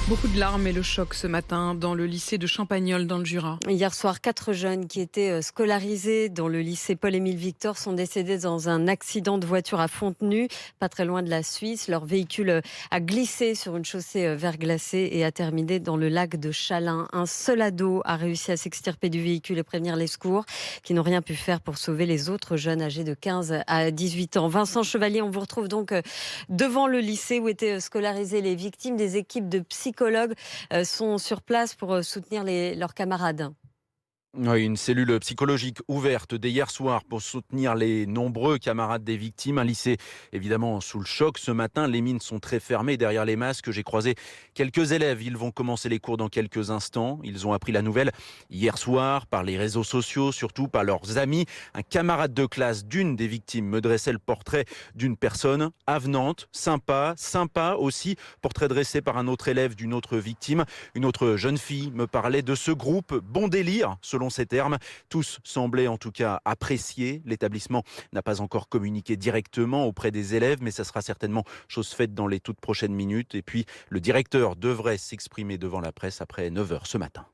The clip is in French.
Beaucoup de larmes et le choc ce matin dans le lycée de Champagnole dans le Jura. Hier soir, 4 jeunes qui étaient scolarisés dans le lycée Paul-Émile Victor sont décédés dans un accident de voiture à Fontenay, pas très loin de la Suisse. Leur véhicule a glissé sur une chaussée verglacée et a terminé dans le lac de Chalin. Un seul ado a réussi à s'extirper du véhicule et prévenir les secours qui n'ont rien pu faire pour sauver les autres jeunes âgés de 15 à 18 ans. Vincent Chevalier, on vous retrouve donc devant le lycée où étaient scolarisées les victimes. Des équipes de psychologues sont sur place pour soutenir leurs camarades. Oui, une cellule psychologique ouverte dès hier soir pour soutenir les nombreux camarades des victimes. Un lycée évidemment sous le choc. Ce matin, les mines sont très fermées derrière les masques. J'ai croisé quelques élèves. Ils vont commencer les cours dans quelques instants. Ils ont appris la nouvelle hier soir par les réseaux sociaux, surtout par leurs amis. Un camarade de classe d'une des victimes me dressait le portrait d'une personne avenante, sympa aussi. Portrait dressé par un autre élève d'une autre victime. Une autre jeune fille me parlait de ce groupe bon délire, selon ces termes. Tous semblaient en tout cas apprécier. L'établissement n'a pas encore communiqué directement auprès des élèves, mais ça sera certainement chose faite dans les toutes prochaines minutes. Et puis, le directeur devrait s'exprimer devant la presse après 9 heures ce matin.